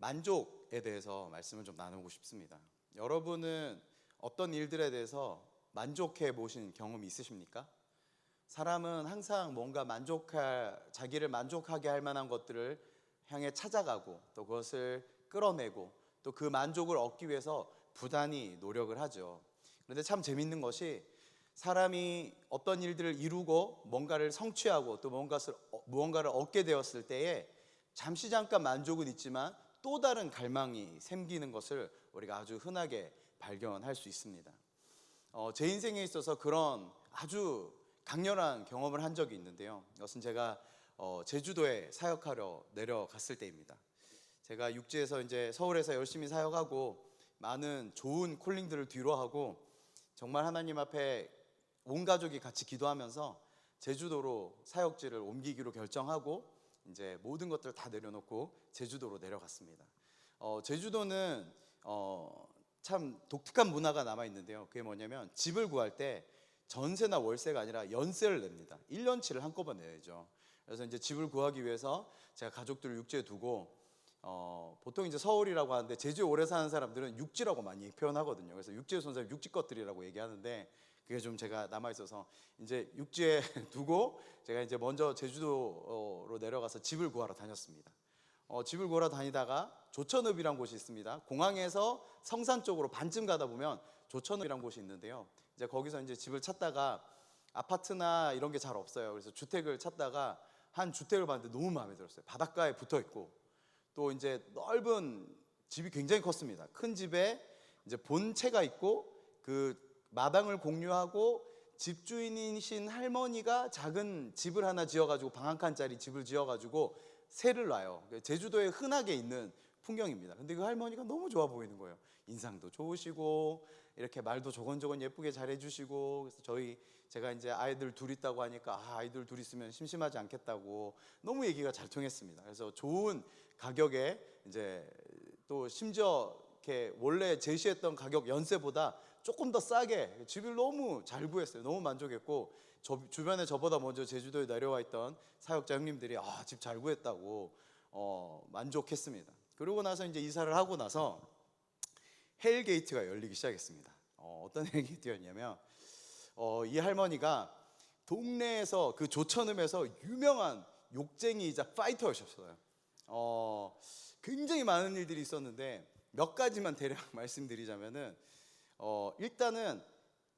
만족에 대해서 말씀을 좀 나누고 싶습니다. 여러분은 어떤 일들에 대해서 만족해 보신 경험이 있으십니까? 사람은 항상 뭔가 자기를 만족하게 할 만한 것들을 향해 찾아가고 또 그것을 끌어내고 또 그 만족을 얻기 위해서 부단히 노력을 하죠. 그런데 참 재밌는 것이 사람이 어떤 일들을 이루고 뭔가를 성취하고 또 무언가를 얻게 되었을 때에 잠깐 만족은 있지만 또 다른 갈망이 생기는 것을 우리가 아주 흔하게 발견할 수 있습니다. 제 인생에 있어서 그런 아주 강렬한 경험을 한 적이 있는데요. 이것은 제가 제주도에 사역하러 내려갔을 때입니다. 제가 육지에서 이제 서울에서 열심히 사역하고 많은 좋은 콜링들을 뒤로하고 정말 하나님 앞에 온 가족이 같이 기도하면서 제주도로 사역지를 옮기기로 결정하고 이제 모든 것들을 다 내려놓고 제주도로 내려갔습니다. 제주도는 참 독특한 문화가 남아 있는데요. 그게 뭐냐면 집을 구할 때 전세나 월세가 아니라 연세를 냅니다. 1년치를 한꺼번에 내야죠. 그래서 이제 집을 구하기 위해서 제가 가족들을 육지에 두고 보통 이제 서울이라고 하는데 제주에 오래 사는 사람들은 육지라고 많이 표현하거든요. 그래서 육지에 선 사람 육지 것들이라고 얘기하는데 그게 좀 제가 남아 있어서 이제 육지에 두고 제가 이제 먼저 제주도로 내려가서 집을 구하러 다녔습니다. 집을 구하러 다니다가 조천읍이란 곳이 있습니다. 공항에서 성산 쪽으로 반쯤 가다 보면 조천읍이란 곳이 있는데요. 이제 거기서 이제 집을 찾다가 아파트나 이런 게 잘 없어요. 그래서 주택을 찾다가 한 주택을 봤는데 너무 마음에 들었어요. 바닷가에 붙어 있고 또 이제 넓은 집이 굉장히 컸습니다. 큰 집에 이제 본체가 있고 그 마당을 공유하고 집주인이신 할머니가 작은 집을 하나 지어가지고 방 한 칸짜리 집을 지어가지고 새를 놔요. 제주도에 흔하게 있는 풍경입니다. 근데 그 할머니가 너무 좋아 보이는 거예요. 인상도 좋으시고 이렇게 말도 조곤조곤 예쁘게 잘해주시고 그래서 제가 이제 아이들 둘 있다고 하니까 아이들 둘 있으면 심심하지 않겠다고 너무 얘기가 잘 통했습니다. 그래서 좋은 가격에 이제 또 심지어 이렇게 원래 제시했던 가격 연세보다 조금 더 싸게 집을 너무 잘 구했어요. 너무 만족했고 주변에 저보다 먼저 제주도에 내려와 있던 사역자 형님들이 집 잘 구했다고 만족했습니다. 그러고 나서 이제 이사를 하고 나서 헬게이트가 열리기 시작했습니다. 어떤 헬게이트였냐면 이 할머니가 동네에서 그 조천읍에서 유명한 욕쟁이이자 파이터셨어요. 굉장히 많은 일들이 있었는데 몇 가지만 대략 말씀드리자면은 일단은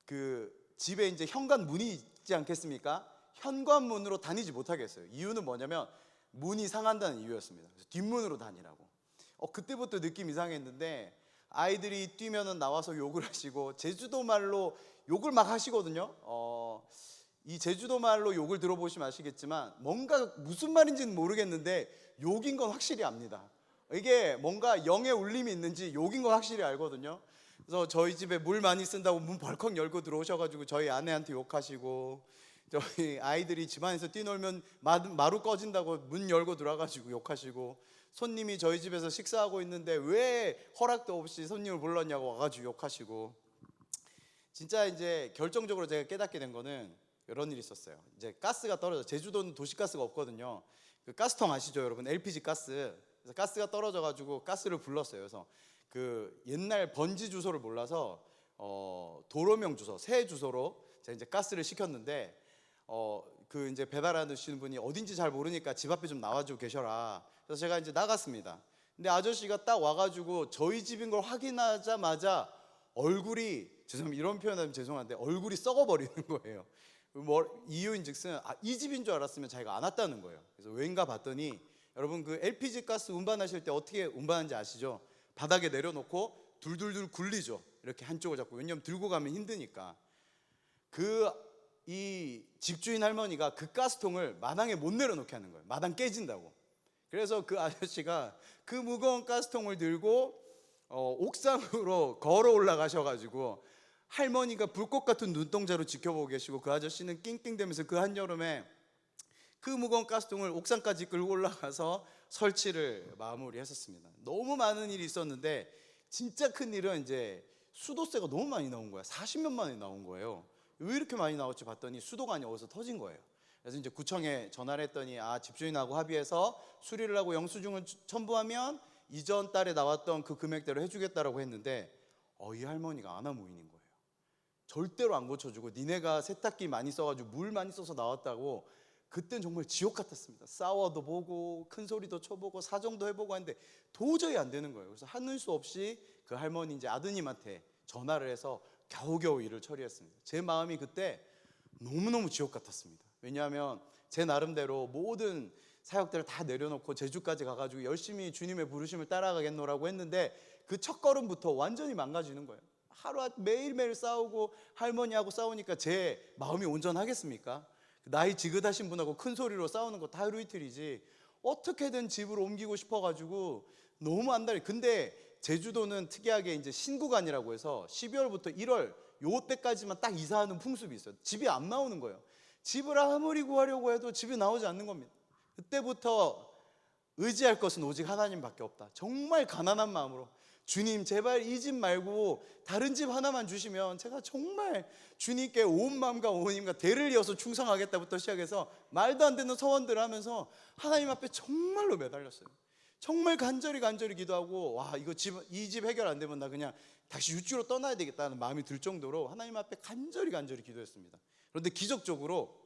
그 집에 이제 현관문이 있지 않겠습니까? 현관문으로 다니지 못하게 했어요. 이유는 뭐냐면 문이 상한다는 이유였습니다. 그래서 뒷문으로 다니라고. 그때부터 느낌 이상했는데 아이들이 뛰면은 나와서 욕을 하시고 제주도 말로 욕을 막 하시거든요. 이 제주도 말로 욕을 들어보시면 아시겠지만 뭔가 무슨 말인지는 모르겠는데 욕인 건 확실히 압니다. 이게 뭔가 영의 울림이 있는지 욕인 건 확실히 알거든요. 그래서 저희 집에 물 많이 쓴다고 문 벌컥 열고 들어오셔가지고 저희 아내한테 욕하시고 저희 아이들이 집안에서 뛰놀면 마루 꺼진다고 문 열고 들어와가지고 욕하시고 손님이 저희 집에서 식사하고 있는데 왜 허락도 없이 손님을 불렀냐고 와가지고 욕하시고 진짜 이제 결정적으로 제가 깨닫게 된 거는 이런 일이 있었어요. 이제 가스가 떨어져 제주도는 도시가스가 없거든요. 그 가스통 아시죠 여러분? LPG 가스. 그래서 가스가 떨어져가지고 가스를 불렀어요. 그래서 그 옛날 번지 주소를 몰라서 도로명 주소, 새 주소로 제가 이제 가스를 시켰는데 그 이제 배달하시는 분이 어딘지 잘 모르니까 집 앞에 좀 나와주고 계셔라. 그래서 제가 이제 나갔습니다. 근데 아저씨가 딱 와가지고 저희 집인 걸 확인하자마자 얼굴이 죄송합니다. 이런 표현하면 죄송한데 얼굴이 썩어버리는 거예요. 이유인즉슨 이 집인 줄 알았으면 자기가 안 왔다는 거예요. 그래서 왜인가 봤더니 여러분 그 LPG 가스 운반하실 때 어떻게 운반하는지 아시죠? 바닥에 내려놓고 둘둘둘 굴리죠. 이렇게 한쪽을 잡고. 왜냐면 들고 가면 힘드니까. 이 집주인 할머니가 그 가스통을 마당에 못 내려놓게 하는 거예요. 마당 깨진다고. 그래서 그 아저씨가 그 무거운 가스통을 들고 옥상으로 걸어 올라가셔가지고 할머니가 불꽃 같은 눈동자로 지켜보고 계시고 그 아저씨는 낑낑대면서 그 한여름에 그 무거운 가스통을 옥상까지 끌고 올라가서 설치를 마무리했었습니다. 너무 많은 일이 있었는데 진짜 큰 일은 이제 수도세가 너무 많이 나온 거야. 40몇만 원이 나온 거예요. 왜 이렇게 많이 나왔지 봤더니 수도관이 어디서 터진 거예요. 그래서 이제 구청에 전화를 했더니 집주인하고 합의해서 수리를 하고 영수증을 첨부하면 이전 달에 나왔던 그 금액대로 해주겠다라고 했는데 이 할머니가 안 와 모이는 거예요. 절대로 안 고쳐주고 니네가 세탁기 많이 써가지고 물 많이 써서 나왔다고. 그땐 정말 지옥 같았습니다. 싸워도 보고 큰 소리도 쳐보고 사정도 해보고 하는데 도저히 안 되는 거예요. 그래서 하는 수 없이 그 할머니 이제 아드님한테 전화를 해서 겨우겨우 일을 처리했습니다. 제 마음이 그때 너무너무 지옥 같았습니다. 왜냐하면 제 나름대로 모든 사역들을 다 내려놓고 제주까지 가가지고 열심히 주님의 부르심을 따라가겠노라고 했는데 그 첫 걸음부터 완전히 망가지는 거예요. 매일매일 싸우고 할머니하고 싸우니까 제 마음이 온전하겠습니까? 나이 지긋하신 분하고 큰 소리로 싸우는 거 다 하루 이틀이지 어떻게든 집으로 옮기고 싶어가지고 너무 안달이. 근데 제주도는 특이하게 이제 신구간이라고 해서 12월부터 1월 요때까지만 딱 이사하는 풍습이 있어요. 집이 안 나오는 거예요. 집을 아무리 구하려고 해도 집이 나오지 않는 겁니다. 그때부터 의지할 것은 오직 하나님밖에 없다. 정말 가난한 마음으로 주님 제발 이 집 말고 다른 집 하나만 주시면 제가 정말 주님께 온 마음과 온 힘과 대를 이어서 충성하겠다부터 시작해서 말도 안 되는 서원들을 하면서 하나님 앞에 정말로 매달렸어요. 정말 간절히 기도하고 이 집 해결 안 되면 나 그냥 다시 육지로 떠나야 되겠다는 마음이 들 정도로 하나님 앞에 간절히 기도했습니다. 그런데 기적적으로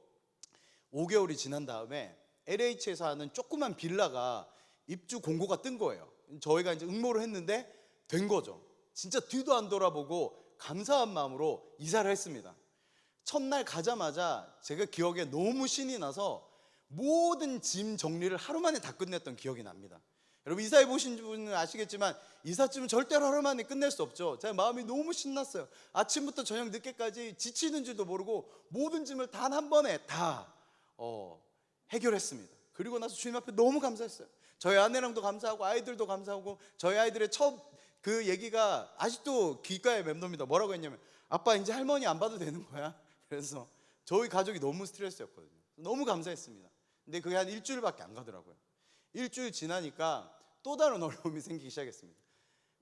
5개월이 지난 다음에 LH에서 하는 조그만 빌라가 입주 공고가 뜬 거예요. 저희가 이제 응모를 했는데 된 거죠. 진짜 뒤도 안 돌아보고 감사한 마음으로 이사를 했습니다. 첫날 가자마자 제가 기억에 너무 신이 나서 모든 짐 정리를 하루 만에 다 끝냈던 기억이 납니다. 여러분 이사해 보신 분은 아시겠지만 이삿짐은 절대로 하루 만에 끝낼 수 없죠. 제 마음이 너무 신났어요. 아침부터 저녁 늦게까지 지치는 줄도 모르고 모든 짐을 단 한 번에 다 해결했습니다. 그리고 나서 주님 앞에 너무 감사했어요. 저희 아내랑도 감사하고 아이들도 감사하고 저희 아이들의 첫 그 얘기가 아직도 귓가에 맴돕니다. 뭐라고 했냐면 아빠 이제 할머니 안 봐도 되는 거야. 그래서 저희 가족이 너무 스트레스였거든요. 너무 감사했습니다. 근데 그게 한 일주일밖에 안 가더라고요. 일주일 지나니까 또 다른 어려움이 생기기 시작했습니다.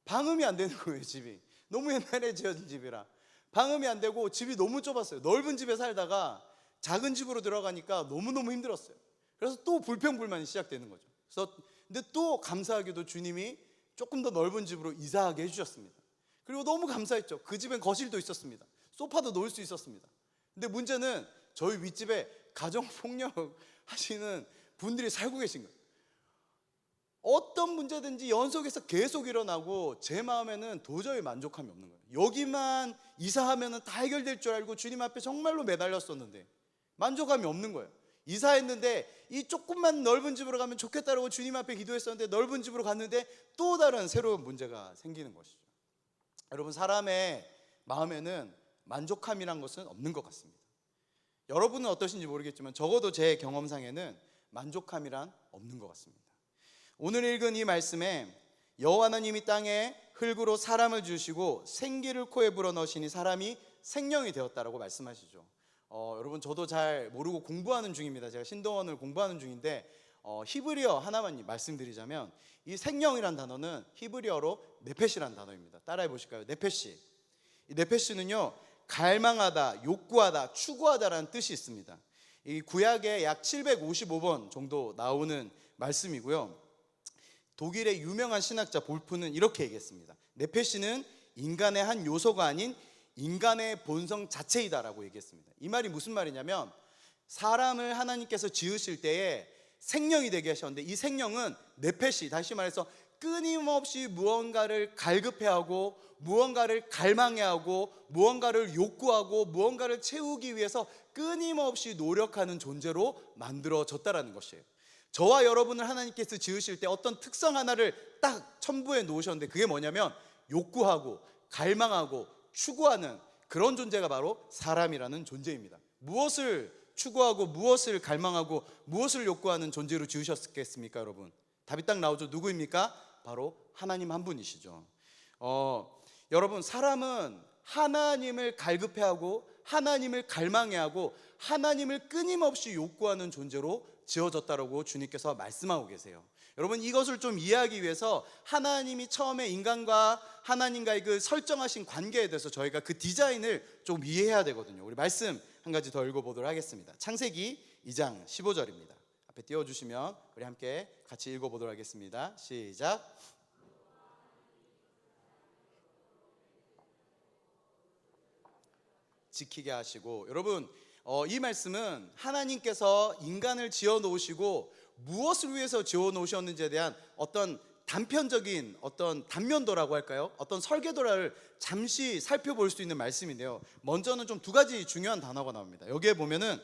방음이 안 되는 거예요. 집이 너무 옛날에 지어진 집이라 방음이 안 되고 집이 너무 좁았어요. 넓은 집에 살다가 작은 집으로 들어가니까 너무너무 힘들었어요. 그래서 또 불평불만이 시작되는 거죠. 근데 또 감사하게도 주님이 조금 더 넓은 집으로 이사하게 해주셨습니다. 그리고 너무 감사했죠. 그 집엔 거실도 있었습니다. 소파도 놓을 수 있었습니다. 근데 문제는 저희 윗집에 가정폭력 하시는 분들이 살고 계신 거예요. 어떤 문제든지 연속해서 계속 일어나고 제 마음에는 도저히 만족함이 없는 거예요. 여기만 이사하면 다 해결될 줄 알고 주님 앞에 정말로 매달렸었는데 만족감이 없는 거예요. 이사했는데 이 조금만 넓은 집으로 가면 좋겠다라고 주님 앞에 기도했었는데 넓은 집으로 갔는데 또 다른 새로운 문제가 생기는 것이죠. 여러분 사람의 마음에는 만족함이란 것은 없는 것 같습니다. 여러분은 어떠신지 모르겠지만 적어도 제 경험상에는 만족함이란 없는 것 같습니다. 오늘 읽은 이 말씀에 여호와 하나님이 땅에 흙으로 사람을 주시고 생기를 코에 불어넣으시니 사람이 생명이 되었다라고 말씀하시죠. 여러분 저도 잘 모르고 공부하는 중입니다. 제가 신동원을 공부하는 중인데 히브리어 하나만 말씀드리자면 이 생명이란 단어는 히브리어로 네페시란 단어입니다. 따라해 보실까요? 네페시. 이 네페시는요 갈망하다, 욕구하다, 추구하다라는 뜻이 있습니다. 이 구약에 약 755번 정도 나오는 말씀이고요. 독일의 유명한 신학자 볼프는 이렇게 얘기했습니다. 네페시는 인간의 한 요소가 아닌 인간의 본성 자체이다라고 얘기했습니다. 이 말이 무슨 말이냐면 사람을 하나님께서 지으실 때에 생명이 되게 하셨는데 이 생명은 네페시, 다시 말해서 끊임없이 무언가를 갈급해하고 무언가를 갈망해하고 무언가를 욕구하고 무언가를 채우기 위해서 끊임없이 노력하는 존재로 만들어졌다라는 것이에요. 저와 여러분을 하나님께서 지으실 때 어떤 특성 하나를 딱 첨부해 놓으셨는데 그게 뭐냐면 욕구하고 갈망하고 추구하는 그런 존재가 바로 사람이라는 존재입니다. 무엇을 추구하고 무엇을 갈망하고 무엇을 욕구하는 존재로 지으셨겠습니까, 여러분? 답이 딱 나오죠. 누구입니까? 바로 하나님 한 분이시죠. 여러분 사람은 하나님을 갈급해하고 하나님을 갈망해하고 하나님을 끊임없이 욕구하는 존재로 지어졌다라고 주님께서 말씀하고 계세요. 여러분 이것을 좀 이해하기 위해서 하나님이 처음에 인간과 하나님과의 그 설정하신 관계에 대해서 저희가 그 디자인을 좀 이해해야 되거든요. 우리 말씀 한 가지 더 읽어보도록 하겠습니다. 창세기 2장 15절입니다. 앞에 띄워주시면 우리 함께 같이 읽어보도록 하겠습니다. 시작. 지키게 하시고. 여러분, 이 말씀은 하나님께서 인간을 지어 놓으시고 무엇을 위해서 지어 놓으셨는지에 대한 어떤 단편적인 어떤 단면도라고 할까요? 어떤 설계도를 잠시 살펴볼 수 있는 말씀인데요. 먼저는 좀 두 가지 중요한 단어가 나옵니다. 여기에 보면은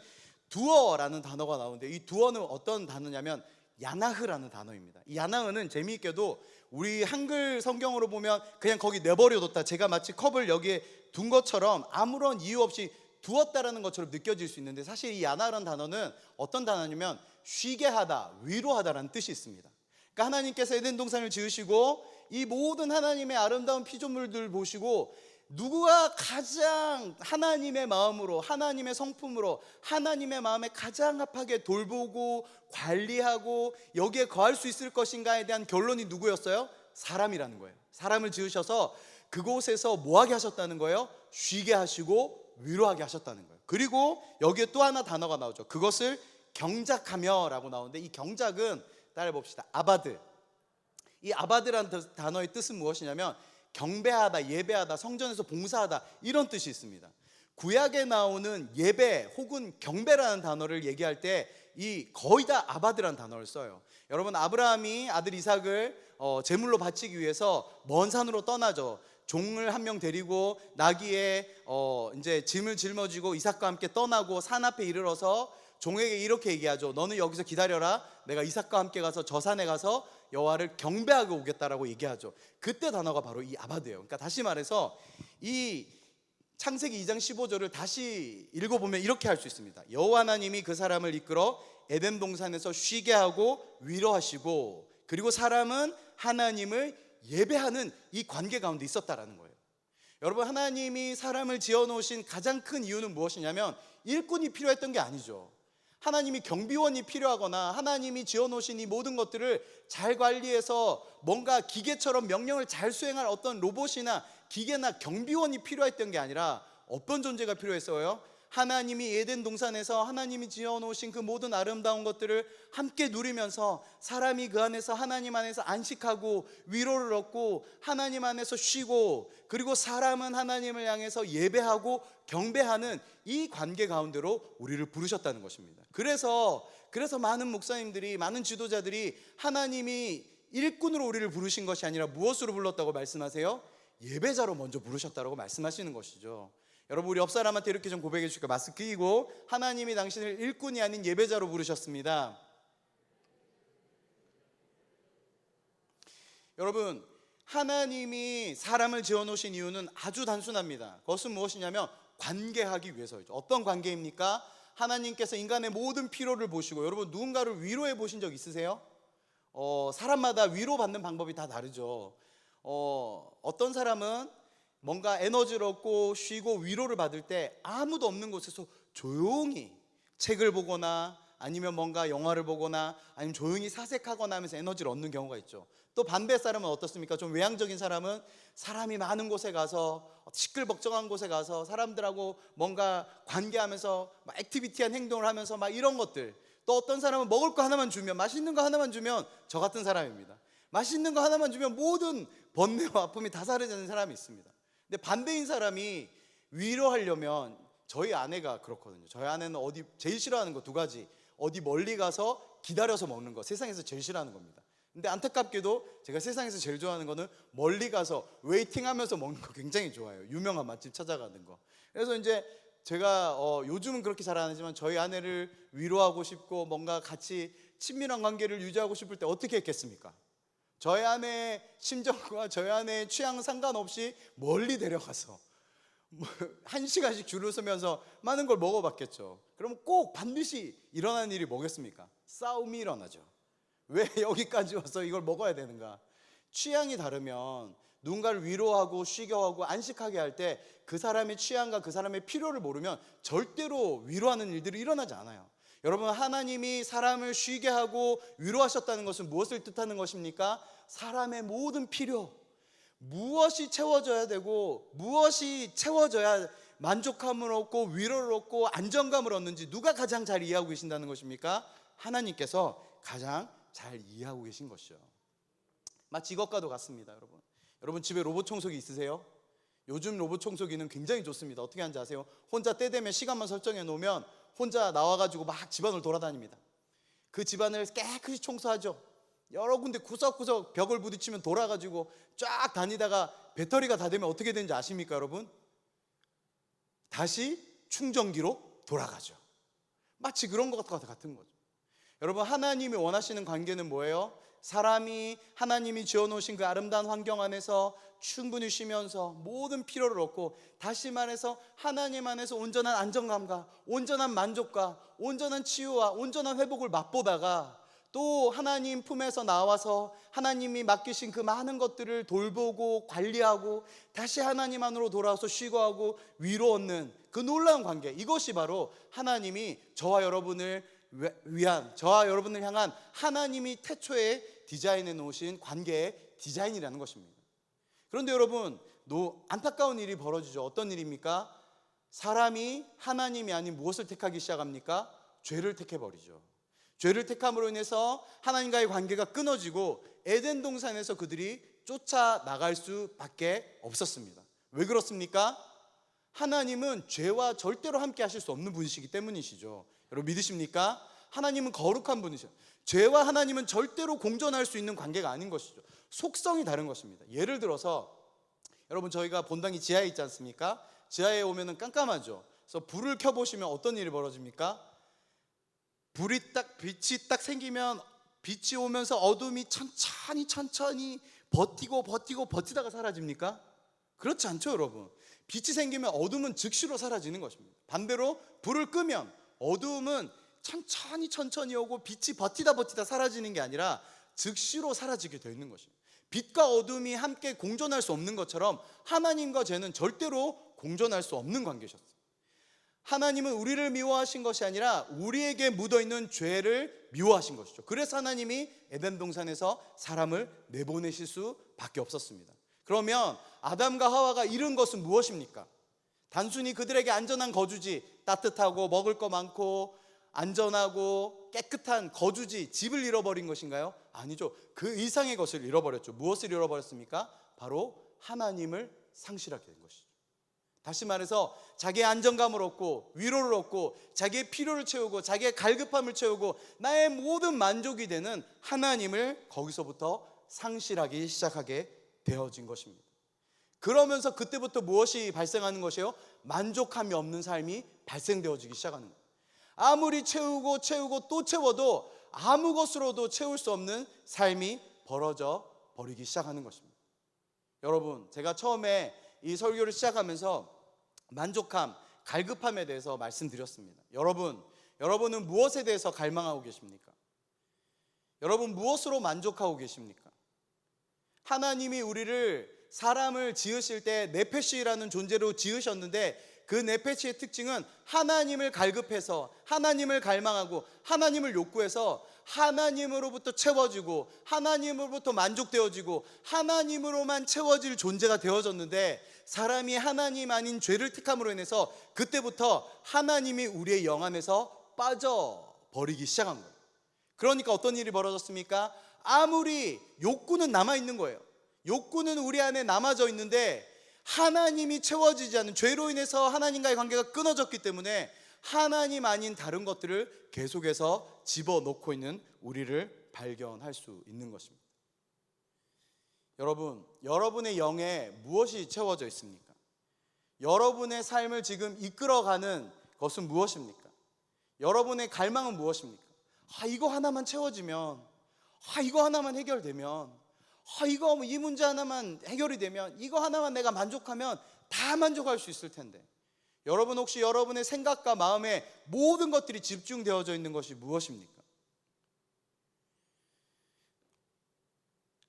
두어라는 단어가 나오는데, 이 두어는 어떤 단어냐면 야나흐라는 단어입니다. 이 야나흐는 재미있게도 우리 한글 성경으로 보면 그냥 거기 내버려뒀다, 제가 마치 컵을 여기에 둔 것처럼 아무런 이유 없이 두었다라는 것처럼 느껴질 수 있는데, 사실 이 야나흐라는 단어는 어떤 단어냐면 쉬게 하다, 위로하다라는 뜻이 있습니다. 그러니까 하나님께서 에덴 동산을 지으시고 이 모든 하나님의 아름다운 피조물들 보시고 누구가 가장 하나님의 마음으로, 하나님의 성품으로, 하나님의 마음에 가장 합하게 돌보고 관리하고 여기에 거할 수 있을 것인가에 대한 결론이 누구였어요? 사람이라는 거예요. 사람을 지으셔서 그곳에서 뭐하게 하셨다는 거예요? 쉬게 하시고 위로하게 하셨다는 거예요. 그리고 여기에 또 하나 단어가 나오죠. 그것을 경작하며 라고 나오는데, 이 경작은 따라해 봅시다. 아바드. 이 아바드라는 단어의 뜻은 무엇이냐면 경배하다, 예배하다, 성전에서 봉사하다, 이런 뜻이 있습니다. 구약에 나오는 예배 혹은 경배라는 단어를 얘기할 때 이 거의 다 아바드라는 단어를 써요. 여러분, 아브라함이 아들 이삭을 제물로 바치기 위해서 먼 산으로 떠나죠. 종을 한 명 데리고 나귀에 이제 짐을 짊어지고 이삭과 함께 떠나고 산 앞에 이르러서 종에게 이렇게 얘기하죠. 너는 여기서 기다려라. 내가 이삭과 함께 가서 저 산에 가서 여호와를 경배하고 오겠다라고 얘기하죠. 그때 단어가 바로 이 아바드예요. 그러니까 다시 말해서 이 창세기 2장 15절을 다시 읽어보면 이렇게 할 수 있습니다. 여호와 하나님이 그 사람을 이끌어 에덴 동산에서 쉬게 하고 위로하시고, 그리고 사람은 하나님을 예배하는 이 관계 가운데 있었다라는 거예요. 여러분, 하나님이 사람을 지어놓으신 가장 큰 이유는 무엇이냐면 일꾼이 필요했던 게 아니죠. 하나님이 경비원이 필요하거나 하나님이 지어놓으신 이 모든 것들을 잘 관리해서 뭔가 기계처럼 명령을 잘 수행할 어떤 로봇이나 기계나 경비원이 필요했던 게 아니라 어떤 존재가 필요했어요? 하나님이 에덴 동산에서 하나님이 지어놓으신 그 모든 아름다운 것들을 함께 누리면서 사람이 그 안에서 하나님 안에서 안식하고 위로를 얻고 하나님 안에서 쉬고, 그리고 사람은 하나님을 향해서 예배하고 경배하는 이 관계 가운데로 우리를 부르셨다는 것입니다. 그래서 많은 목사님들이, 많은 지도자들이 하나님이 일꾼으로 우리를 부르신 것이 아니라 무엇으로 불렀다고 말씀하세요? 예배자로 먼저 부르셨다고 말씀하시는 것이죠. 여러분, 우리 옆 사람한테 이렇게 좀 고백해 주실까요? 마스크 끼고, 하나님이 당신을 일꾼이 아닌 예배자로 부르셨습니다. 여러분, 하나님이 사람을 지어놓으신 이유는 아주 단순합니다. 그것은 무엇이냐면 관계하기 위해서죠. 어떤 관계입니까? 하나님께서 인간의 모든 필요를 보시고, 여러분, 누군가를 위로해 보신 적 있으세요? 사람마다 위로받는 방법이 다 다르죠. 어떤 사람은 뭔가 에너지를 얻고 쉬고 위로를 받을 때 아무도 없는 곳에서 조용히 책을 보거나 아니면 뭔가 영화를 보거나 아니면 조용히 사색하거나 하면서 에너지를 얻는 경우가 있죠. 또 반대 사람은 어떻습니까? 좀 외향적인 사람은 사람이 많은 곳에 가서, 시끌벅적한 곳에 가서 사람들하고 뭔가 관계하면서 막 액티비티한 행동을 하면서 막 이런 것들. 또 어떤 사람은 먹을 거 하나만 주면, 맛있는 거 하나만 주면, 저 같은 사람입니다. 맛있는 거 하나만 주면 모든 번뇌와 아픔이 다 사라지는 사람이 있습니다. 근데 반대인 사람이 위로하려면, 저희 아내가 그렇거든요. 저희 아내는 어디 제일 싫어하는 거 두 가지. 어디 멀리 가서 기다려서 먹는 거, 세상에서 제일 싫어하는 겁니다. 근데 안타깝게도 제가 세상에서 제일 좋아하는 거는 멀리 가서 웨이팅하면서 먹는 거 굉장히 좋아해요. 유명한 맛집 찾아가는 거. 그래서 이제 제가 요즘은 그렇게 잘 안 하지만 저희 아내를 위로하고 싶고 뭔가 같이 친밀한 관계를 유지하고 싶을 때 어떻게 했겠습니까? 저희 아내의 심정과 저희 아내의 취향 상관없이 멀리 데려가서 1시간씩 줄을 서면서 많은 걸 먹어봤겠죠. 그럼 꼭 반드시 일어나는 일이 뭐겠습니까? 싸움이 일어나죠. 왜 여기까지 와서 이걸 먹어야 되는가? 취향이 다르면 누군가를 위로하고 쉬게 하고 안식하게 할 때 그 사람의 취향과 그 사람의 필요를 모르면 절대로 위로하는 일들이 일어나지 않아요. 여러분, 하나님이 사람을 쉬게 하고 위로하셨다는 것은 무엇을 뜻하는 것입니까? 사람의 모든 필요, 무엇이 채워져야 되고 무엇이 채워져야 만족감을 얻고 위로를 얻고 안정감을 얻는지 누가 가장 잘 이해하고 계신다는 것입니까? 하나님께서 가장 잘 이해하고 계신 것이죠. 마치 이것과도 같습니다. 여러분 집에 로봇 청소기 있으세요? 요즘 로봇 청소기는 굉장히 좋습니다. 어떻게 하는지 아세요? 혼자 때 되면 시간만 설정해 놓으면 혼자 나와가지고 막 집안을 돌아다닙니다. 그 집안을 깨끗이 청소하죠. 여러 군데 구석구석 벽을 부딪히면 돌아가지고 쫙 다니다가 배터리가 다 되면 어떻게 되는지 아십니까, 여러분? 다시 충전기로 돌아가죠. 마치 그런 것과 같은 거죠. 여러분, 하나님이 원하시는 관계는 뭐예요? 사람이 하나님이 지어놓으신 그 아름다운 환경 안에서 충분히 쉬면서 모든 필요를 얻고, 다시 말해서 하나님 안에서 온전한 안정감과 온전한 만족과 온전한 치유와 온전한 회복을 맛보다가 또 하나님 품에서 나와서 하나님이 맡기신 그 많은 것들을 돌보고 관리하고 다시 하나님 안으로 돌아와서 쉬고 하고 위로 얻는 그 놀라운 관계, 이것이 바로 하나님이 저와 여러분을 위한, 저와 여러분을 향한 하나님이 태초에 디자인해 놓으신 관계의 디자인이라는 것입니다. 그런데 여러분, 안타까운 일이 벌어지죠. 어떤 일입니까? 사람이 하나님이 아닌 무엇을 택하기 시작합니까? 죄를 택해버리죠. 죄를 택함으로 인해서 하나님과의 관계가 끊어지고 에덴 동산에서 그들이 쫓아나갈 수밖에 없었습니다. 왜 그렇습니까? 하나님은 죄와 절대로 함께 하실 수 없는 분이시기 때문이시죠. 여러분 믿으십니까? 하나님은 거룩한 분이셔. 죄와 하나님은 절대로 공존할 수 있는 관계가 아닌 것이죠. 속성이 다른 것입니다. 예를 들어서 여러분, 저희가 본당이 지하에 있지 않습니까? 지하에 오면은 깜깜하죠. 그래서 불을 켜보시면 어떤 일이 벌어집니까? 빛이 딱 생기면 빛이 오면서 어둠이 천천히 버티다가 사라집니까? 그렇지 않죠, 여러분. 빛이 생기면 어둠은 즉시로 사라지는 것입니다. 반대로 불을 끄면 어둠은 천천히 오고 빛이 버티다 사라지는 게 아니라 즉시로 사라지게 되어 있는 것입니다. 빛과 어둠이 함께 공존할 수 없는 것처럼 하나님과 죄는 절대로 공존할 수 없는 관계셨어요. 하나님은 우리를 미워하신 것이 아니라 우리에게 묻어있는 죄를 미워하신 것이죠. 그래서 하나님이 에덴 동산에서 사람을 내보내실 수밖에 없었습니다. 그러면 아담과 하와가 잃은 것은 무엇입니까? 단순히 그들에게 안전한 거주지, 따뜻하고 먹을 거 많고 안전하고 깨끗한 거주지, 집을 잃어버린 것인가요? 아니죠. 그 이상의 것을 잃어버렸죠. 무엇을 잃어버렸습니까? 바로 하나님을 상실하게 된 것이죠. 다시 말해서 자기의 안정감을 얻고 위로를 얻고 자기의 필요를 채우고 자기의 갈급함을 채우고 나의 모든 만족이 되는 하나님을 거기서부터 상실하기 시작하게 되어진 것입니다. 그러면서 그때부터 무엇이 발생하는 것이에요? 만족함이 없는 삶이 발생되어지기 시작하는 거예요. 아무리 채우고 또 채워도 아무 것으로도 채울 수 없는 삶이 벌어져 버리기 시작하는 것입니다. 여러분, 제가 처음에 이 설교를 시작하면서 만족함, 갈급함에 대해서 말씀드렸습니다. 여러분은 무엇에 대해서 갈망하고 계십니까? 여러분, 무엇으로 만족하고 계십니까? 하나님이 우리를, 사람을 지으실 때 네페시라는 존재로 지으셨는데 그 네페시의 특징은 하나님을 갈급해서, 하나님을 갈망하고 하나님을 욕구해서 하나님으로부터 채워지고 하나님으로부터 만족되어지고 하나님으로만 채워질 존재가 되어졌는데, 사람이 하나님 아닌 죄를 택함으로 인해서 그때부터 하나님이 우리의 영 안에서 빠져버리기 시작한 거예요. 그러니까 어떤 일이 벌어졌습니까? 아무리 욕구는 남아있는 거예요. 욕구는 우리 안에 남아져 있는데 하나님이 채워지지 않는, 죄로 인해서 하나님과의 관계가 끊어졌기 때문에 하나님 아닌 다른 것들을 계속해서 집어넣고 있는 우리를 발견할 수 있는 것입니다. 여러분, 여러분의 영에 무엇이 채워져 있습니까? 여러분의 삶을 지금 이끌어가는 것은 무엇입니까? 여러분의 갈망은 무엇입니까? 이거 하나만 채워지면, 이거 하나만 해결되면, 이 문제 하나만 해결이 되면, 이거 하나만 내가 만족하면 다 만족할 수 있을 텐데, 여러분 혹시 여러분의 생각과 마음에 모든 것들이 집중되어져 있는 것이 무엇입니까?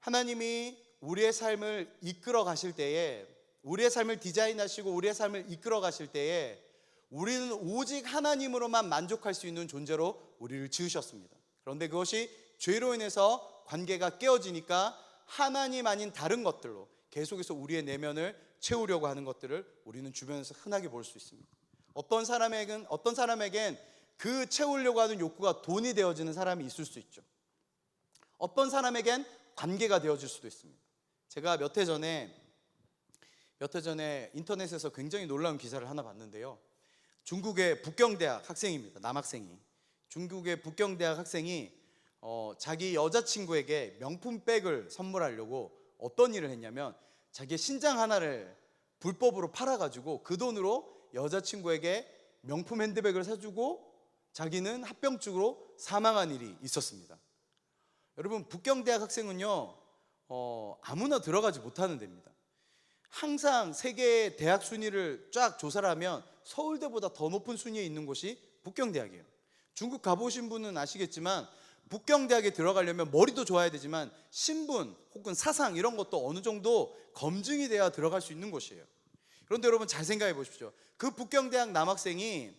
하나님이 우리의 삶을 이끌어 가실 때에, 우리의 삶을 디자인하시고 우리의 삶을 이끌어 가실 때에 우리는 오직 하나님으로만 만족할 수 있는 존재로 우리를 지으셨습니다. 그런데 그것이 죄로 인해서 관계가 깨어지니까 하나님 아닌 다른 것들로 계속해서 우리의 내면을 채우려고 하는 것들을 우리는 주변에서 흔하게 볼 수 있습니다. 어떤 사람에겐 그 채우려고 하는 욕구가 돈이 되어지는 사람이 있을 수 있죠. 어떤 사람에겐 관계가 되어질 수도 있습니다. 제가 몇 해 전에 몇 해 전에 인터넷에서 굉장히 놀라운 기사를 하나 봤는데요. 중국의 북경대학 학생입니다. 남학생이. 중국의 북경대학 학생이 자기 여자친구에게 명품백을 선물하려고 어떤 일을 했냐면 자기의 신장 하나를 불법으로 팔아가지고 그 돈으로 여자친구에게 명품 핸드백을 사주고 자기는 합병증으로 사망한 일이 있었습니다. 여러분, 북경대학 학생은요 아무나 들어가지 못하는 데입니다. 항상 세계 대학 순위를 쫙 조사를 하면 서울대보다 더 높은 순위에 있는 곳이 북경대학이에요. 중국 가보신 분은 아시겠지만 북경대학에 들어가려면 머리도 좋아야 되지만 신분 혹은 사상 이런 것도 어느 정도 검증이 돼야 들어갈 수 있는 곳이에요. 그런데 여러분 잘 생각해 보십시오. 그 북경대학 남학생이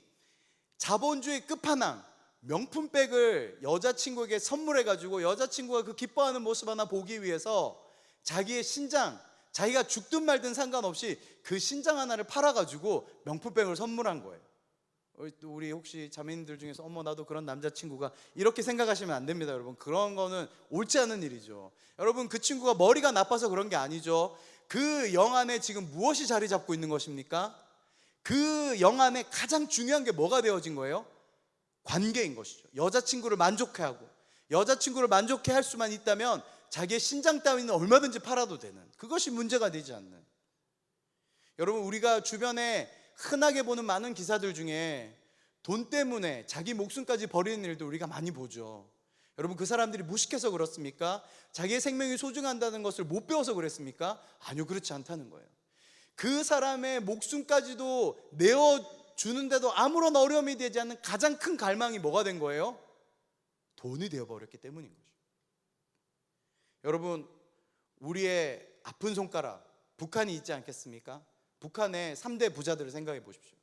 자본주의 끝판왕 명품백을 여자친구에게 선물해가지고 여자친구가 그 기뻐하는 모습 하나 보기 위해서 자기의 신장, 자기가 죽든 말든 상관없이 그 신장 하나를 팔아가지고 명품백을 선물한 거예요. 우리 혹시 자매님들 중에서 어머 나도 그런 남자친구가 이렇게 생각하시면 안 됩니다. 여러분, 그런 거는 옳지 않은 일이죠. 여러분, 그 친구가 머리가 나빠서 그런 게 아니죠. 그 영 안에 지금 무엇이 자리 잡고 있는 것입니까? 그 영 안에 가장 중요한 게 뭐가 되어진 거예요? 관계인 것이죠. 여자친구를 만족해 하고 여자친구를 만족해 할 수만 있다면 자기의 신장 따위는 얼마든지 팔아도 되는, 그것이 문제가 되지 않는. 여러분, 우리가 주변에 흔하게 보는 많은 기사들 중에 돈 때문에 자기 목숨까지 버리는 일도 우리가 많이 보죠. 여러분, 그 사람들이 무식해서 그렇습니까? 자기의 생명이 소중한다는 것을 못 배워서 그랬습니까? 아니요, 그렇지 않다는 거예요. 그 사람의 목숨까지도 내어주는데도 아무런 어려움이 되지 않는 가장 큰 갈망이 뭐가 된 거예요? 돈이 되어버렸기 때문인 거죠. 여러분, 우리의 아픈 손가락 북한이 있지 않겠습니까? 북한의 3대 부자들을 생각해 보십시오.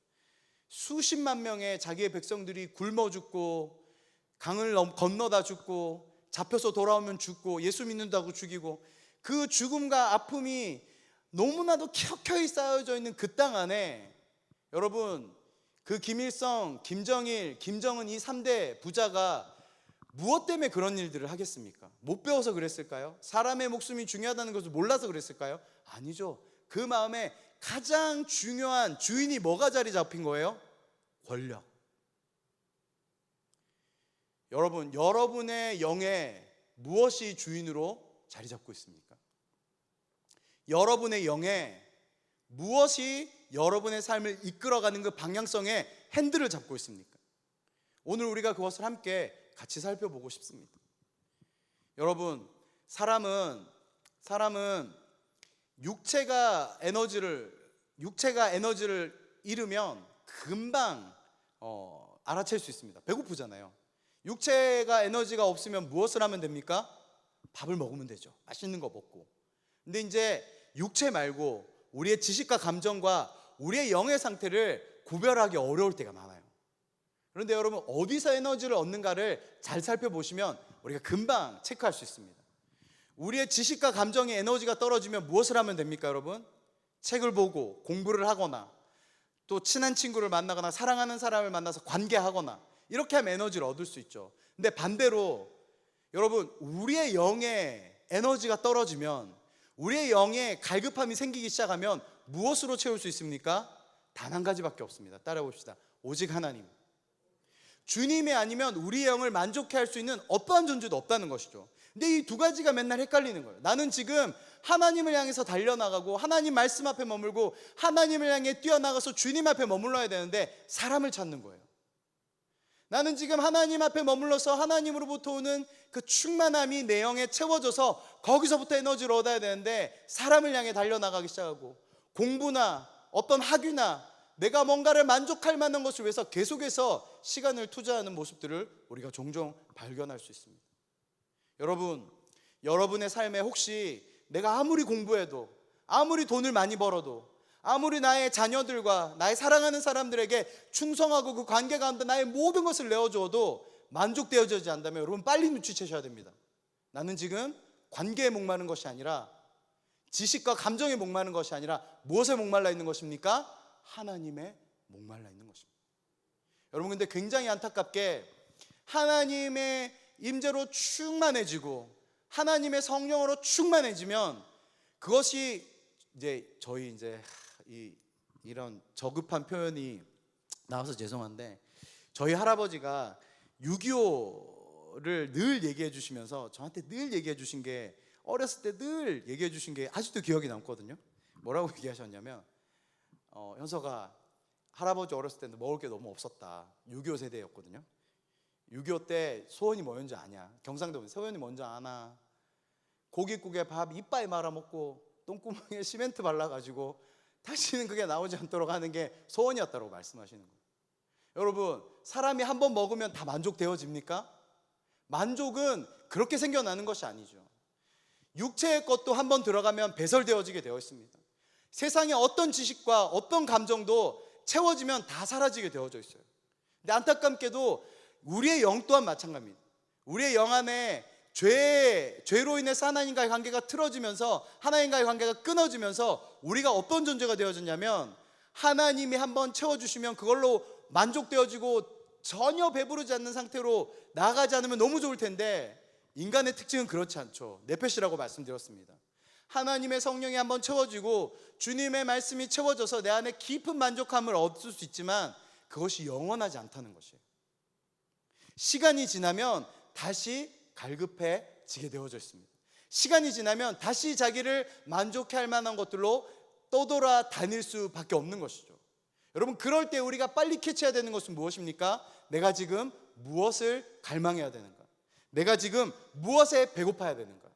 수십만 명의 자기의 백성들이 굶어 죽고 강을 건너다 죽고 잡혀서 돌아오면 죽고 예수 믿는다고 죽이고, 그 죽음과 아픔이 너무나도 켜켜이 쌓여져 있는 그 땅 안에 여러분, 그 김일성, 김정일, 김정은 이 3대 부자가 무엇 때문에 그런 일들을 하겠습니까? 못 배워서 그랬을까요? 사람의 목숨이 중요하다는 것을 몰라서 그랬을까요? 아니죠. 그 마음에 가장 중요한 주인이 뭐가 자리 잡힌 거예요? 권력. 여러분, 여러분의 영에 무엇이 주인으로 자리 잡고 있습니까? 여러분의 영에 무엇이 여러분의 삶을 이끌어가는 그 방향성의 핸들을 잡고 있습니까? 오늘 우리가 그것을 함께 같이 살펴보고 싶습니다. 여러분, 사람은 육체가 에너지를 잃으면 금방 알아챌 수 있습니다. 배고프잖아요. 육체가 에너지가 없으면 무엇을 하면 됩니까? 밥을 먹으면 되죠. 맛있는 거 먹고. 근데 이제 육체 말고 우리의 지식과 감정과 우리의 영의 상태를 구별하기 어려울 때가 많아요. 그런데 여러분, 어디서 에너지를 얻는가를 잘 살펴보시면 우리가 금방 체크할 수 있습니다. 우리의 지식과 감정의 에너지가 떨어지면 무엇을 하면 됩니까, 여러분? 책을 보고 공부를 하거나 또 친한 친구를 만나거나 사랑하는 사람을 만나서 관계하거나 이렇게 하면 에너지를 얻을 수 있죠. 근데 반대로 여러분, 우리의 영의 에너지가 떨어지면, 우리의 영에 갈급함이 생기기 시작하면 무엇으로 채울 수 있습니까? 단 한 가지밖에 없습니다. 따라해 봅시다. 오직 하나님. 주님이 아니면 우리의 영을 만족해 할 수 있는 어떠한 존재도 없다는 것이죠. 근데 이 두 가지가 맨날 헷갈리는 거예요. 나는 지금 하나님을 향해서 달려나가고 하나님 말씀 앞에 머물고 하나님을 향해 뛰어나가서 주님 앞에 머물러야 되는데 사람을 찾는 거예요. 나는 지금 하나님 앞에 머물러서 하나님으로부터 오는 그 충만함이 내 영에 채워져서 거기서부터 에너지를 얻어야 되는데 사람을 향해 달려나가기 시작하고, 공부나 어떤 학위나 내가 뭔가를 만족할 만한 것을 위해서 계속해서 시간을 투자하는 모습들을 우리가 종종 발견할 수 있습니다. 여러분, 여러분의 삶에 혹시 내가 아무리 공부해도, 아무리 돈을 많이 벌어도, 아무리 나의 자녀들과 나의 사랑하는 사람들에게 충성하고 그 관계 가운데 나의 모든 것을 내어줘도 만족되어지지 않다면 여러분, 빨리 눈치채셔야 됩니다. 나는 지금 관계에 목마른 것이 아니라, 지식과 감정에 목마른 것이 아니라 무엇에 목말라 있는 것입니까? 하나님에 목말라 있는 것입니다. 여러분, 근데 굉장히 안타깝게 하나님의 임재로 충만해지고 하나님의 성령으로 충만해지면 그것이 이제 저희 이제 이런 저급한 표현이 나와서 죄송한데, 저희 할아버지가 6.25를 늘 얘기해 주시면서 저한테 늘 얘기해 주신 게, 어렸을 때 늘 얘기해 주신 게 아직도 기억이 남거든요. 뭐라고 얘기하셨냐면, 현서가 할아버지 어렸을 때는 먹을 게 너무 없었다. 6.25 세대였거든요. 6.25 때 소원이 뭐였는지 아냐? 경상도 소원이 뭔지 아나? 고깃국에 밥 이빨 말아먹고 똥구멍에 시멘트 발라가지고 다시는 그게 나오지 않도록 하는 게 소원이었다고 말씀하시는 거예요. 여러분, 사람이 한 번 먹으면 다 만족되어집니까? 만족은 그렇게 생겨나는 것이 아니죠. 육체의 것도 한 번 들어가면 배설되어지게 되어 있습니다. 세상의 어떤 지식과 어떤 감정도 채워지면 다 사라지게 되어져 있어요. 근데 안타깝게도 우리의 영 또한 마찬가지입니다. 우리의 영 안에 죄로 인해서 하나님과의 관계가 틀어지면서, 하나님과의 관계가 끊어지면서 우리가 어떤 존재가 되어졌냐면, 하나님이 한번 채워주시면 그걸로 만족되어지고 전혀 배부르지 않는 상태로 나아가지 않으면 너무 좋을 텐데, 인간의 특징은 그렇지 않죠. 네페시라고 말씀드렸습니다. 하나님의 성령이 한번 채워지고 주님의 말씀이 채워져서 내 안에 깊은 만족함을 얻을 수 있지만 그것이 영원하지 않다는 것이에요. 시간이 지나면 다시 갈급해지게 되어져 있습니다. 시간이 지나면 다시 자기를 만족해 할 만한 것들로 떠돌아 다닐 수밖에 없는 것이죠. 여러분, 그럴 때 우리가 빨리 캐치해야 되는 것은 무엇입니까? 내가 지금 무엇을 갈망해야 되는가? 내가 지금 무엇에 배고파야 되는가?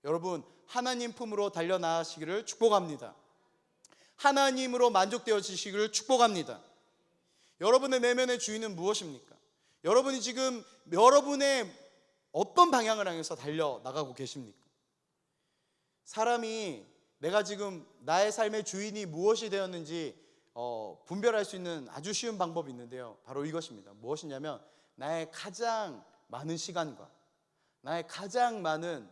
여러분, 하나님 품으로 달려나가시기를 축복합니다. 하나님으로 만족되어지시기를 축복합니다. 여러분의 내면의 주인은 무엇입니까? 여러분이 지금 여러분의 어떤 방향을 향해서 달려나가고 계십니까? 사람이 내가 지금 나의 삶의 주인이 무엇이 되었는지 분별할 수 있는 아주 쉬운 방법이 있는데요, 바로 이것입니다. 무엇이냐면, 나의 가장 많은 시간과 나의 가장 많은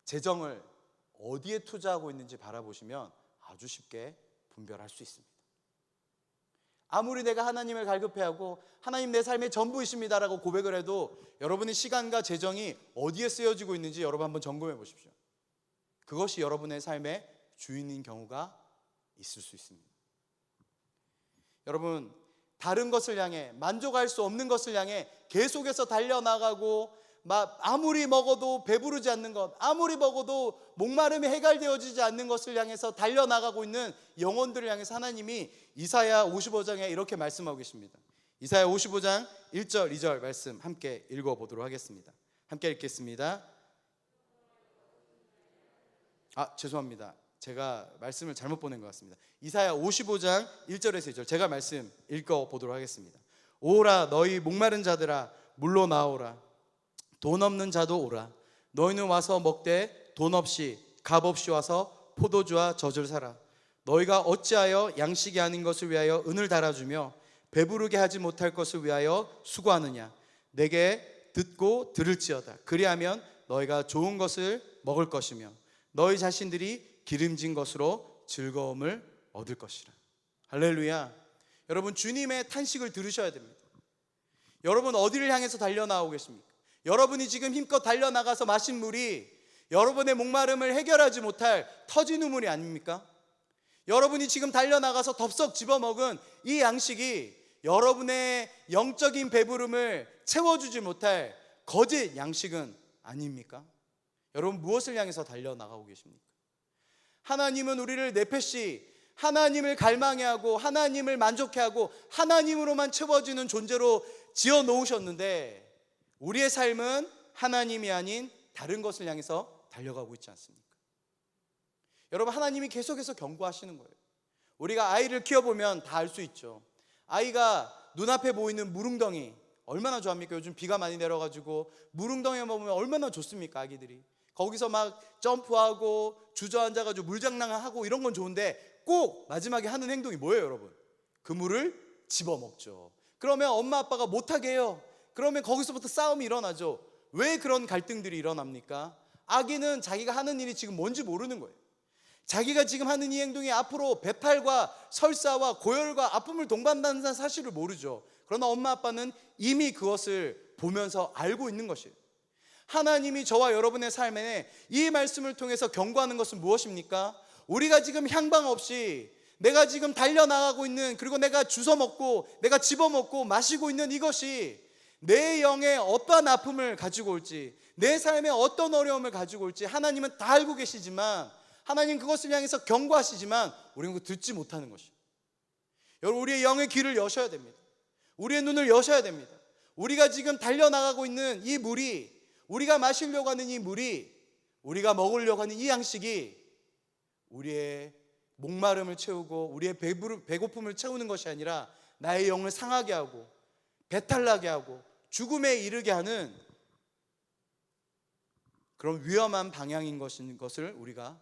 재정을 어디에 투자하고 있는지 바라보시면 아주 쉽게 분별할 수 있습니다. 아무리 내가 하나님을 갈급해하고 하나님 내 삶의 전부이십니다라고 고백을 해도 여러분의 시간과 재정이 어디에 쓰여지고 있는지 여러분 한번 점검해 보십시오. 그것이 여러분의 삶의 주인인 경우가 있을 수 있습니다. 여러분, 다른 것을 향해, 만족할 수 없는 것을 향해 계속해서 달려나가고, 아무리 먹어도 배부르지 않는 것, 아무리 먹어도 목마름이 해결되어지지 않는 것을 향해서 달려나가고 있는 영혼들을 향해서 하나님이 이사야 55장에 이렇게 말씀하고 계십니다. 이사야 55장 1절 2절 말씀 함께 읽어보도록 하겠습니다. 함께 읽겠습니다. 죄송합니다. 제가 말씀을 잘못 보낸 것 같습니다. 이사야 55장 1절에서 2절 제가 말씀 읽어보도록 하겠습니다. 오라, 너희 목마른 자들아, 물로 나오라. 돈 없는 자도 오라. 너희는 와서 먹되 돈 없이 값 없이 와서 포도주와 젖을 사라. 너희가 어찌하여 양식이 아닌 것을 위하여 은을 달아주며 배부르게 하지 못할 것을 위하여 수고하느냐. 내게 듣고 들을지어다. 그리하면 너희가 좋은 것을 먹을 것이며 너희 자신들이 기름진 것으로 즐거움을 얻을 것이라. 할렐루야. 여러분, 주님의 탄식을 들으셔야 됩니다. 여러분, 어디를 향해서 달려나오고 계십니까? 여러분이 지금 힘껏 달려나가서 마신 물이 여러분의 목마름을 해결하지 못할 터진 우물이 아닙니까? 여러분이 지금 달려나가서 덥석 집어먹은 이 양식이 여러분의 영적인 배부름을 채워주지 못할 거짓 양식은 아닙니까? 여러분, 무엇을 향해서 달려나가고 계십니까? 하나님은 우리를 네페시, 하나님을 갈망해하고 하나님을 만족해하고 하나님으로만 채워지는 존재로 지어 놓으셨는데, 우리의 삶은 하나님이 아닌 다른 것을 향해서 달려가고 있지 않습니까? 여러분, 하나님이 계속해서 경고하시는 거예요. 우리가 아이를 키워보면 다 알 수 있죠. 아이가 눈앞에 보이는 무릉덩이 얼마나 좋아합니까? 요즘 비가 많이 내려가지고 무릉덩이에 보면 얼마나 좋습니까? 아기들이 거기서 막 점프하고 주저앉아가지고 물장난하고 이런 건 좋은데, 꼭 마지막에 하는 행동이 뭐예요, 여러분? 그 물을 집어먹죠. 그러면 엄마 아빠가 못하게 해요. 그러면 거기서부터 싸움이 일어나죠. 왜 그런 갈등들이 일어납니까? 아기는 자기가 하는 일이 지금 뭔지 모르는 거예요. 자기가 지금 하는 이 행동이 앞으로 배탈과 설사와 고열과 아픔을 동반한다는 사실을 모르죠. 그러나 엄마 아빠는 이미 그것을 보면서 알고 있는 것이에요. 하나님이 저와 여러분의 삶에 이 말씀을 통해서 경고하는 것은 무엇입니까? 우리가 지금 향방 없이 내가 지금 달려나가고 있는, 그리고 내가 주워먹고 내가 집어먹고 마시고 있는 이것이 내 영에 어떠한 아픔을 가지고 올지, 내 삶에 어떤 어려움을 가지고 올지 하나님은 다 알고 계시지만, 하나님 그것을 향해서 경고하시지만 우리는 그거 듣지 못하는 것이에요. 여러분, 우리의 영의 귀를 여셔야 됩니다. 우리의 눈을 여셔야 됩니다. 우리가 지금 달려나가고 있는 이 물이, 우리가 마시려고 하는 이 물이, 우리가 먹으려고 하는 이 양식이 우리의 목마름을 채우고 우리의 배고픔을 채우는 것이 아니라 나의 영을 상하게 하고 배탈나게 하고 죽음에 이르게 하는 그런 위험한 방향인 것을 우리가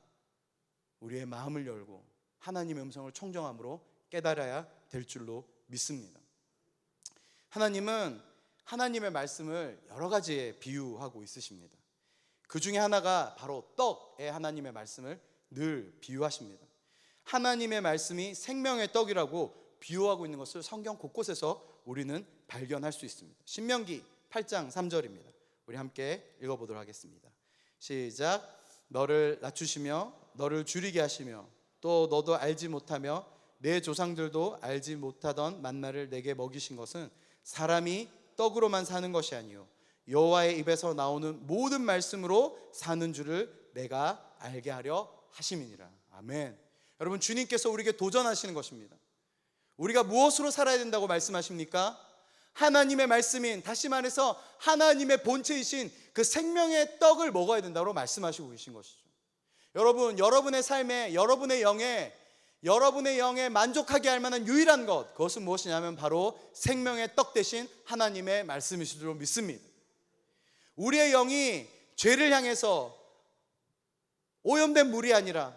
우리의 마음을 열고 하나님의 음성을 청정함으로 깨달아야 될 줄로 믿습니다. 하나님은 하나님의 말씀을 여러 가지에 비유하고 있으십니다. 그 중에 하나가 바로 떡에 하나님의 말씀을 늘 비유하십니다. 하나님의 말씀이 생명의 떡이라고 비유하고 있는 것을 성경 곳곳에서 우리는 발견할 수 있습니다. 신명기 8장 3절입니다. 우리 함께 읽어보도록 하겠습니다. 시작. 너를 낮추시며 너를 줄이게 하시며 또 너도 알지 못하며 내 조상들도 알지 못하던 만나를 내게 먹이신 것은 사람이 떡으로만 사는 것이 아니요 여호와의 입에서 나오는 모든 말씀으로 사는 줄을 내가 알게 하려 하심이니라. 아멘. 여러분, 주님께서 우리에게 도전하시는 것입니다. 우리가 무엇으로 살아야 된다고 말씀하십니까? 하나님의 말씀인, 다시 말해서 하나님의 본체이신 그 생명의 떡을 먹어야 된다고 말씀하시고 계신 것이죠. 여러분, 여러분의 삶에, 여러분의 영에 만족하게 할 만한 유일한 것, 그것은 무엇이냐면 바로 생명의 떡 대신 하나님의 말씀이실 줄 믿습니다. 우리의 영이 죄를 향해서 오염된 물이 아니라,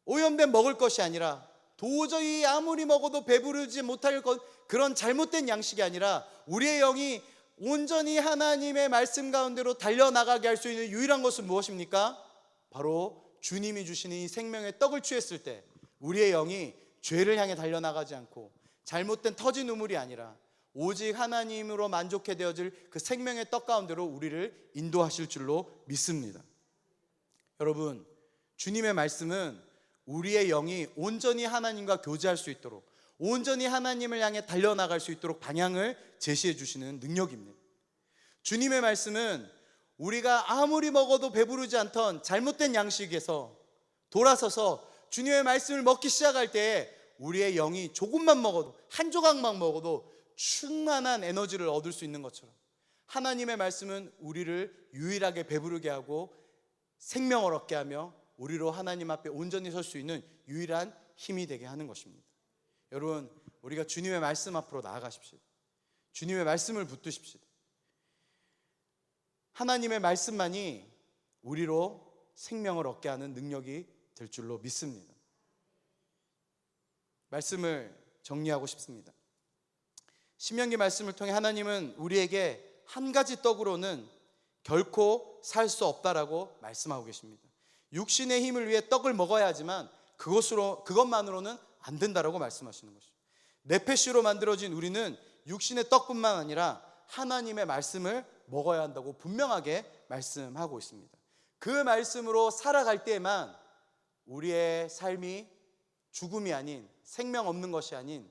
오염된 먹을 것이 아니라, 도저히 아무리 먹어도 배부르지 못할 것, 그런 잘못된 양식이 아니라 우리의 영이 온전히 하나님의 말씀 가운데로 달려나가게 할 수 있는 유일한 것은 무엇입니까? 바로 주님이 주시는 이 생명의 떡을 취했을 때 우리의 영이 죄를 향해 달려나가지 않고 잘못된 터진 우물이 아니라 오직 하나님으로 만족해 되어질 그 생명의 떡 가운데로 우리를 인도하실 줄로 믿습니다. 여러분, 주님의 말씀은 우리의 영이 온전히 하나님과 교제할 수 있도록, 온전히 하나님을 향해 달려나갈 수 있도록 방향을 제시해 주시는 능력입니다. 주님의 말씀은 우리가 아무리 먹어도 배부르지 않던 잘못된 양식에서 돌아서서 주님의 말씀을 먹기 시작할 때 우리의 영이 조금만 먹어도, 한 조각만 먹어도 충만한 에너지를 얻을 수 있는 것처럼 하나님의 말씀은 우리를 유일하게 배부르게 하고 생명을 얻게 하며 우리로 하나님 앞에 온전히 설 수 있는 유일한 힘이 되게 하는 것입니다. 여러분, 우리가 주님의 말씀 앞으로 나아가십시오. 주님의 말씀을 붙드십시오. 하나님의 말씀만이 우리로 생명을 얻게 하는 능력이 될 줄로 믿습니다. 말씀을 정리하고 싶습니다. 신명기 말씀을 통해 하나님은 우리에게 한 가지 떡으로는 결코 살 수 없다라고 말씀하고 계십니다. 육신의 힘을 위해 떡을 먹어야 하지만 그것만으로는 안 된다라고 말씀하시는 것이죠. 네페시로 만들어진 우리는 육신의 떡뿐만 아니라 하나님의 말씀을 먹어야 한다고 분명하게 말씀하고 있습니다. 그 말씀으로 살아갈 때에만 우리의 삶이 죽음이 아닌, 생명 없는 것이 아닌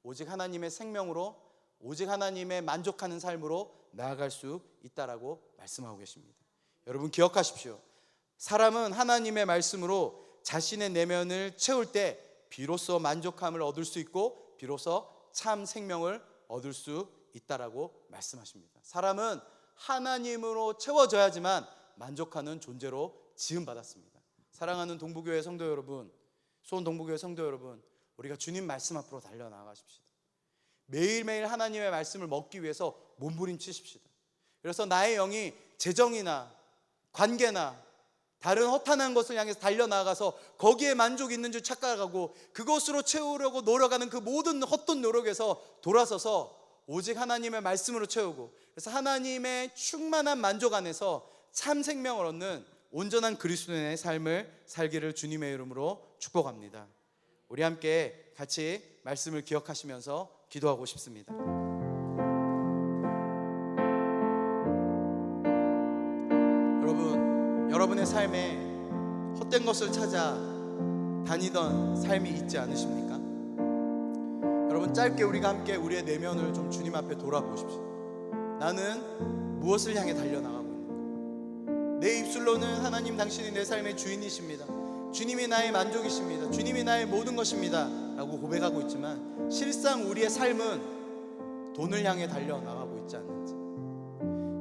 오직 하나님의 생명으로, 오직 하나님의 만족하는 삶으로 나아갈 수 있다라고 말씀하고 계십니다. 여러분, 기억하십시오. 사람은 하나님의 말씀으로 자신의 내면을 채울 때 비로소 만족함을 얻을 수 있고 비로소 참 생명을 얻을 수 있다라고 말씀하십니다. 사람은 하나님으로 채워져야지만 만족하는 존재로 지음받았습니다. 사랑하는 동부교회 성도 여러분, 수원 동부교회 성도 여러분, 우리가 주님 말씀 앞으로 달려나가십시다. 매일매일 하나님의 말씀을 먹기 위해서 몸부림치십시다. 그래서 나의 영이 재정이나 관계나 다른 허탄한 것을 향해서 달려나가서 거기에 만족이 있는 줄 착각하고 그것으로 채우려고 노력하는 그 모든 헛돈 노력에서 돌아서서 오직 하나님의 말씀으로 채우고, 그래서 하나님의 충만한 만족 안에서 참 생명을 얻는 온전한 그리스도인의 삶을 살기를 주님의 이름으로 축복합니다. 우리 함께 같이 말씀을 기억하시면서 기도하고 싶습니다. 여러분의 삶에 헛된 것을 찾아 다니던 삶이 있지 않으십니까? 여러분, 짧게 우리가 함께 우리의 내면을 좀 주님 앞에 돌아보십시오. 나는 무엇을 향해 달려나가고 있는가? 내 입술로는 하나님 당신이 내 삶의 주인이십니다, 주님이 나의 만족이십니다, 주님이 나의 모든 것입니다 라고 고백하고 있지만 실상 우리의 삶은 돈을 향해 달려나가고 있지 않는지,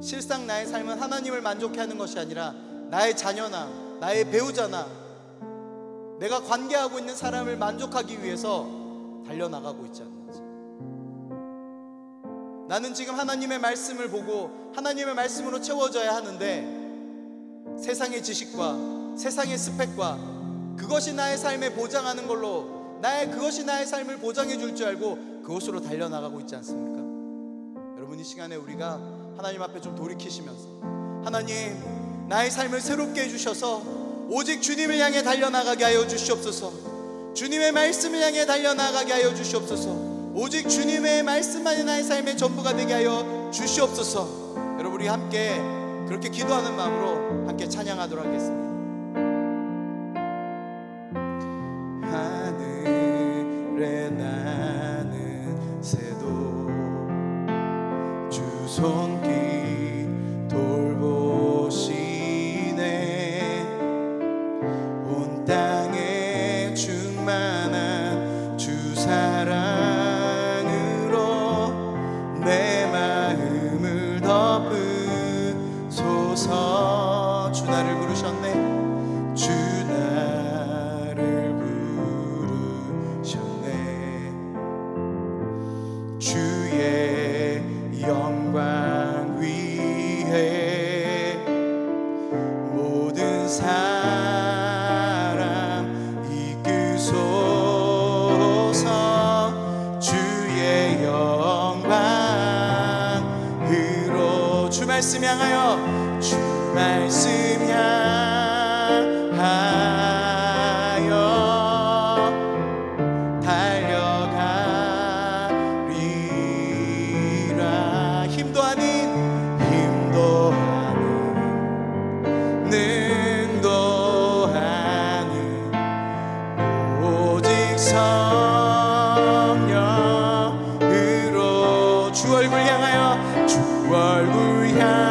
실상 나의 삶은 하나님을 만족해 하는 것이 아니라 나의 자녀나 나의 배우자나 내가 관계하고 있는 사람을 만족하기 위해서 달려나가고 있지 않는지. 나는 지금 하나님의 말씀을 보고 하나님의 말씀으로 채워져야 하는데 세상의 지식과 세상의 스펙과 그것이 나의 삶에 보장하는 걸로 그것이 나의 삶을 보장해 줄 줄 알고 그것으로 달려나가고 있지 않습니까? 여러분, 이 시간에 우리가 하나님 앞에 좀 돌이키시면서 하나님, 나의 삶을 새롭게 해주셔서 오직 주님을 향해 달려나가게 하여 주시옵소서. 주님의 말씀을 향해 달려나가게 하여 주시옵소서. 오직 주님의 말씀만이 나의 삶의 전부가 되게 하여 주시옵소서. 여러분, 우리 함께 그렇게 기도하는 마음으로 함께 찬양하도록 하겠습니다. 하늘에 나는 새도 주 손길 돌보시네. 온 땅에 충만한 주 사랑으로 내 마음을 덮으소서. 주 나를 부르셨네. 주 나를 부르셨네. 주의 영광 위에 모든 사람 이끄소서. 주의 영광으로 주 말씀 향하여 주 말씀 향하여 달려가리라. 힘도 아닌 능도 아닌 오직 성령으로 주 얼굴 향하여 주 얼굴 향하여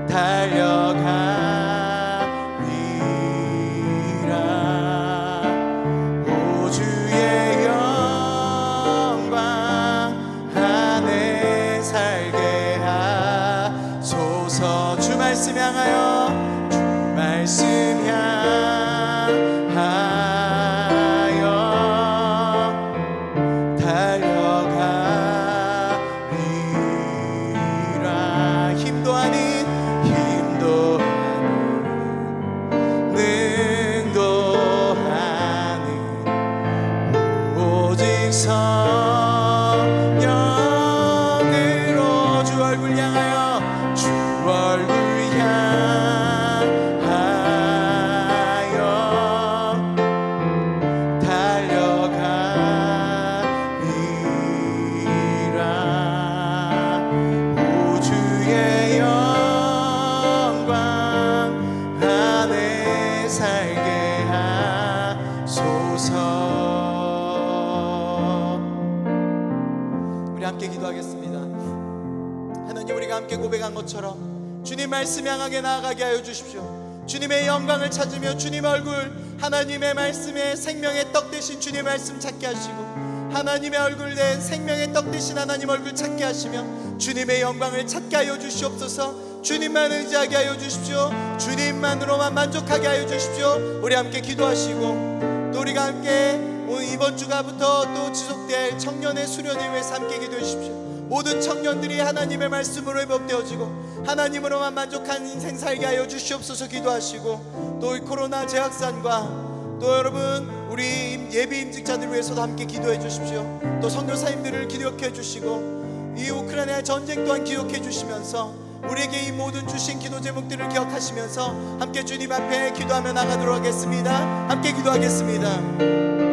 달려가리라. 오 주의 영광 안에 살게 하소서. 주 말씀 향하여 주 말씀 향하여 달려가리라. 힘도 아닌 능도 아닌 오직 성령으로 주 얼굴 향하여 주 얼굴 향하여 달려가리라. 오 주의 영광 안에 살게 하소서. 우리 함께 기도하겠습니다. 하나님, 우리가 함께 고백한 것처럼 주님 말씀 향하게 나아가게 하여 주십시오. 주님의 영광을 찾으며 주님 얼굴, 하나님의 말씀에 생명의 떡 대신 주님 말씀 찾게 하시고 하나님의 얼굴 된 생명의 떡 대신 하나님 얼굴 찾게 하시며 주님의 영광을 찾게 하여 주시옵소서. 주님만 의지하게 하여 주십시오. 주님만으로만 만족하게 하여 주십시오. 우리 함께 기도하시고 또 우리가 함께 오늘 이번 주가부터 또 지속될 청년의 수련을 위해서 함께 기도해 주십시오. 모든 청년들이 하나님의 말씀으로 회복되어지고 하나님으로만 만족한 인생 살게 하여 주시옵소서. 기도하시고 또 이 코로나 재확산과 또 여러분 우리 예비 임직자들 위해서도 함께 기도해 주십시오. 또 선교사님들을 기억해 주시고 이 우크라이나의 전쟁 또한 기억해 주시면서 우리에게 이 모든 주신 기도 제목들을 기억하시면서 함께 주님 앞에 기도하며 나가도록 하겠습니다. 함께 기도하겠습니다.